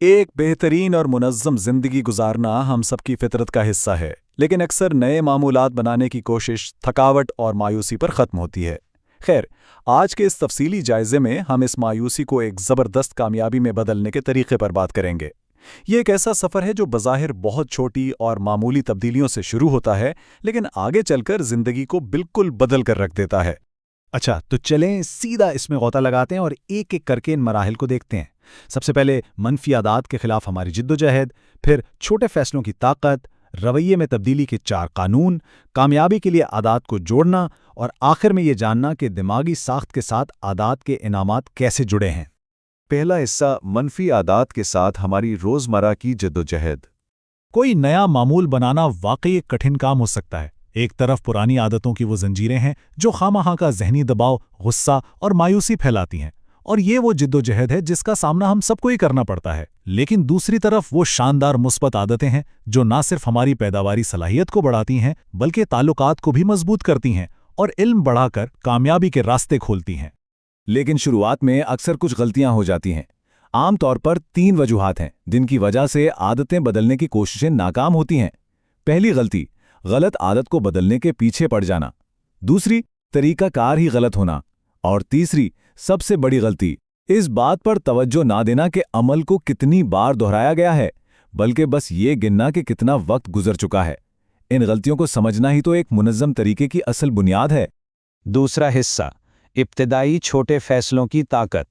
एक बेहतरीन और मुनज़्ज़म ज़िंदगी गुजारना हम सबकी फितरत का हिस्सा है, लेकिन अक्सर नए मामूलात बनाने की कोशिश थकावट और मायूसी पर ख़त्म होती है। खैर, आज के इस तफसीली जायज़े में हम इस मायूसी को एक ज़बरदस्त कामयाबी में बदलने के तरीक़े पर बात करेंगे। ये एक ऐसा सफ़र है जो बज़ाहिर बहुत छोटी और मामूली तब्दीलियों से शुरू होता है, लेकिन आगे चलकर ज़िंदगी को बिल्कुल बदल कर रख देता है। अच्छा, तो चलें सीधा इसमें गौता लगाते हैं और एक-एक करके इन मराहिल को देखते हैं। सबसे पहले मनफी आदात के खिलाफ हमारी जिद्दोजहद, फिर छोटे फैसलों की ताकत, रवैये में तब्दीली के 4 कानून, कामयाबी के लिए आदात को जोड़ना और आखिर में ये जानना कि दिमागी साख्त के साथ आदात के इनामात कैसे जुड़े हैं। पहला हिस्सा मनफी आदात के साथ हमारी रोज़मर्रा की जद्दोजहद। कोई नया मामूल बनाना वाकई एक कठिन काम हो सकता है। एक तरफ पुरानी आदतों की वो जंजीरें हैं जो खामखा का जहनी दबाव, गुस्सा और मायूसी फैलाती हैं, और ये वो जिद्दोजहद है जिसका सामना हम सबको ही करना पड़ता है। लेकिन दूसरी तरफ वो शानदार मुस्बत आदतें हैं जो ना सिर्फ हमारी पैदावारी सलाहियत को बढ़ाती हैं बल्कि ताल्लुकात को भी मजबूत करती हैं और इल्म बढ़ाकर कामयाबी के रास्ते खोलती हैं। लेकिन शुरुआत में अक्सर कुछ गलतियां हो जाती हैं। आम तौर पर 3 वजूहात हैं जिनकी वजह से आदतें बदलने की कोशिशें नाकाम होती हैं। पहली गलती, गलत आदत को बदलने के पीछे पड़ जाना। दूसरी, तरीकाकार ही गलत होना। और तीसरी, सबसे बड़ी गलती, इस बात पर तवज्जो ना देना कि अमल को कितनी बार दोहराया गया है, बल्कि बस ये गिनना कि कितना वक्त गुजर चुका है। इन गलतियों को समझना ही तो एक मुनज़्ज़म तरीके की असल बुनियाद है। दूसरा हिस्सा, इब्तिदाई छोटे फैसलों की ताकत।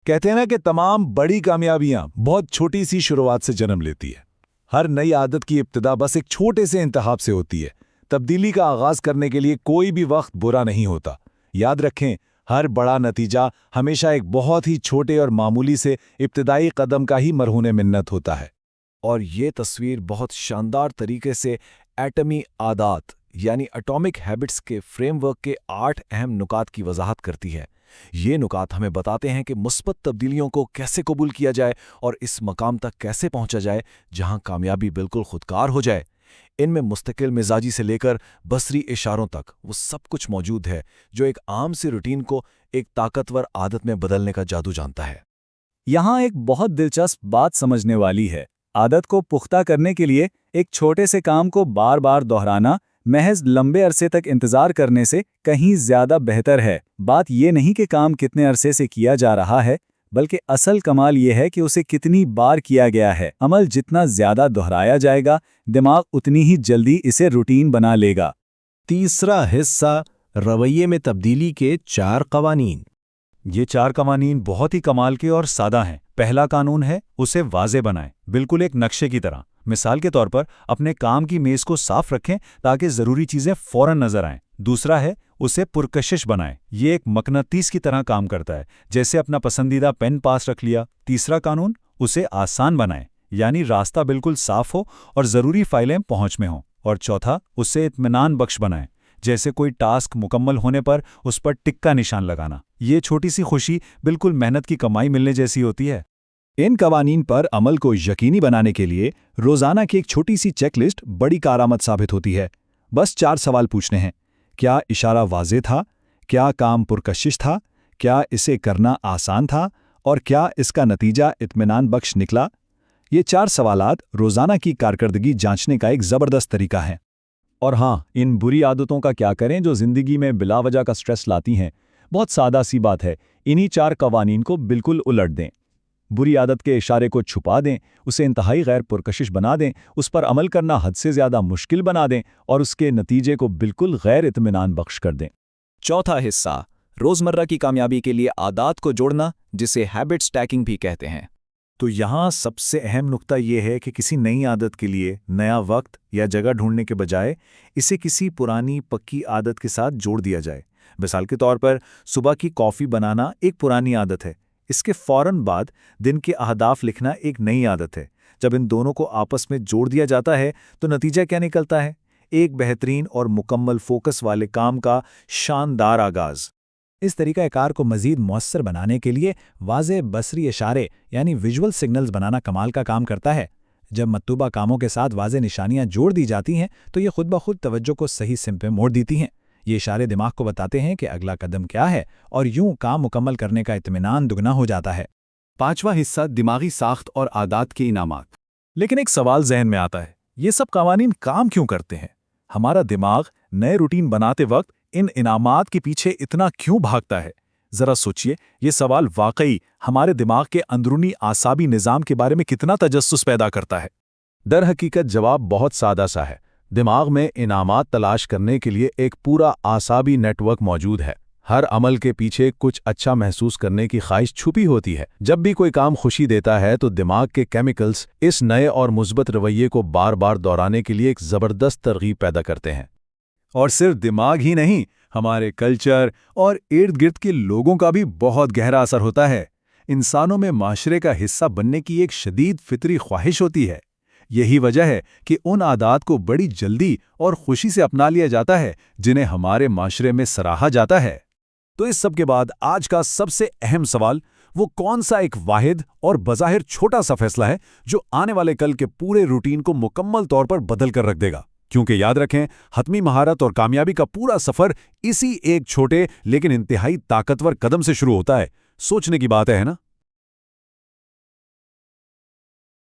कहते हैं ना कि तमाम बड़ी कामयाबियां बहुत छोटी सी शुरुआत से जन्म लेती है। हर नई आदत की इब्तिदा बस एक छोटे से इंतखाब से होती है। तब्दीली का आगाज करने के लिए कोई भी वक्त बुरा नहीं होता। याद रखें, हर बड़ा नतीजा हमेशा एक बहुत ही छोटे और मामूली से इब्तिदाई कदम का ही मरहून मिन्नत होता है। और ये तस्वीर बहुत शानदार तरीके से एटमी आदात यानी एटॉमिक हैबिट्स के फ्रेमवर्क के 8 अहम नुकात की वजाहत करती है। ये नुकात हमें बताते हैं कि मुस्बत तब्दीलियों को कैसे कबूल किया जाए और इस मकाम तक कैसे पहुंचा जाए जहां कामयाबी बिल्कुल खुदकार हो जाए। इनमें मुस्तकिल मिजाजी से लेकर बसरी इशारों तक वो सब कुछ मौजूद है जो एक आम सी रूटीन को एक ताकतवर आदत में बदलने का जादू जानता है। यहाँ एक बहुत दिलचस्प बात समझने वाली है। आदत को पुख्ता करने के लिए एक छोटे से काम को बार बार दोहराना महज लंबे अरसे तक इंतजार करने से कहीं ज्यादा बेहतर है। बात यह नहीं कि काम कितने अरसे से किया जा रहा है, बल्कि असल कमाल यह है कि उसे कितनी बार किया गया है। अमल जितना ज्यादा दोहराया जाएगा, दिमाग उतनी ही जल्दी इसे रूटीन बना लेगा। तीसरा हिस्सा, रवैये में तब्दीली के 4 कवानीन। ये 4 कवानीन बहुत ही कमाल के और सादा हैं। पहला कानून है, उसे वाज़े बनाएं, बिल्कुल एक नक्शे की तरह। मिसाल के तौर पर अपने काम की मेज़ को साफ रखें ताकि ज़रूरी चीज़ें फ़ौरन नज़र आएं। दूसरा है, उसे पुरकशिश बनाएं। ये एक मकनातीस की तरह काम करता है, जैसे अपना पसंदीदा पेन पास रख लिया। तीसरा कानून, उसे आसान बनाएं, यानी रास्ता बिल्कुल साफ हो और ज़रूरी फाइलें पहुंच में हों। और चौथा, उसे इत्मीनान बख्श बनाएं, जैसे कोई टास्क मुकम्मल होने पर उस पर टिक का निशान लगाना। ये छोटी सी खुशी बिल्कुल मेहनत की कमाई मिलने जैसी होती है। इन कवानीन पर अमल को यकीनी बनाने के लिए रोज़ाना की एक छोटी सी चेकलिस्ट बड़ी कारआमद साबित होती है। बस 4 सवाल पूछने हैं। क्या इशारा वाज़े था? क्या काम पुरकशिश था? क्या इसे करना आसान था? और क्या इसका नतीजा इत्मीनान बख्श निकला? ये 4 सवालात रोज़ाना की कारकर्दगी जांचने का एक ज़बरदस्त तरीका है। और हाँ, इन बुरी आदतों का क्या करें जो ज़िंदगी में बिलावजह का स्ट्रेस लाती हैं? बहुत सादा सी बात है, इन्हीं 4 कवानीन को बिल्कुल उलट दें। बुरी आदत के इशारे को छुपा दें, उसे इंतहाई गैर पुरकशिश बना दें, उस पर अमल करना हद से ज़्यादा मुश्किल बना दें और उसके नतीजे को बिल्कुल गैर इत्मीनान बख्श कर दें। चौथा हिस्सा, रोज़मर्रा की कामयाबी के लिए आदात को जोड़ना, जिसे हैबिट स्टैकिंग भी कहते हैं। तो यहाँ सबसे अहम नुक्ता ये है कि किसी नई आदत के लिए नया वक्त या जगह ढूंढने के बजाय इसे किसी पुरानी पक्की आदत के साथ जोड़ दिया जाए। मिसाल के तौर पर सुबह की कॉफ़ी बनाना एक पुरानी आदत है, इसके फ़ौरन बाद दिन के अहदाफ लिखना एक नई आदत है। जब इन दोनों को आपस में जोड़ दिया जाता है तो नतीजा क्या निकलता है? एक बेहतरीन और मुकम्मल फोकस वाले काम का शानदार आगाज़। इस तरीक़ाकार को मज़ीद मौसर बनाने के लिए वाज़े बसरी इशारे यानी विजुअल सिग्नल्स बनाना कमाल का काम करता है। जब मतलूबा कामों के साथ वाज़े निशानियाँ जोड़ दी जाती हैं तो ये खुद ब खुद तवज्जो को सही सिम पे मोड़ देती हैं। ये इशारे दिमाग को बताते हैं कि अगला कदम क्या है और यूं काम मुकम्मल करने का इत्मीनान दुगना हो जाता है। 5واں حصہ دماغی ساخت اور عادات کے انعامات۔ لیکن ایک سوال ذہن میں آتا ہے، یہ سب قوانین کام کیوں کرتے ہیں؟ ہمارا دماغ نئے روٹین بناتے وقت ان انعامات کے پیچھے اتنا کیوں بھاگتا ہے؟ ذرا سوچئے، یہ سوال واقعی ہمارے دماغ کے اندرونی اعصابی نظام کے بارے میں کتنا تجسس پیدا کرتا ہے۔ در حقیقت جواب بہت سادہ سا ہے۔ دماغ میں انعامات تلاش کرنے کے لیے ایک پورا اعصابی نیٹ ورک موجود ہے۔ ہر عمل کے پیچھے کچھ اچھا محسوس کرنے کی خواہش چھپی ہوتی ہے۔ جب بھی کوئی کام خوشی دیتا ہے تو دماغ کے کیمیکلز اس نئے اور مثبت رویے کو بار بار دہرانے کے لیے ایک زبردست ترغیب پیدا کرتے ہیں۔ اور صرف دماغ ہی نہیں، ہمارے کلچر اور ارد گرد کے لوگوں کا بھی بہت گہرا اثر ہوتا ہے۔ انسانوں میں معاشرے کا حصہ بننے کی ایک شدید فطری خواہش ہوتی ہے۔ یہی وجہ ہے کہ ان عادات کو بڑی جلدی اور خوشی سے اپنا لیا جاتا ہے جنہیں ہمارے معاشرے میں سراہا جاتا ہے۔ تو اس سب کے بعد آج کا سب سے اہم سوال، وہ کون سا ایک واحد اور بظاہر چھوٹا سا فیصلہ ہے جو آنے والے کل کے پورے روٹین کو مکمل طور پر بدل کر رکھ دے گا؟ کیونکہ یاد رکھیں، حتمی مہارت اور کامیابی کا پورا سفر اسی ایک چھوٹے لیکن انتہائی طاقتور قدم سے شروع ہوتا ہے۔ سوچنے کی بات ہے نا؟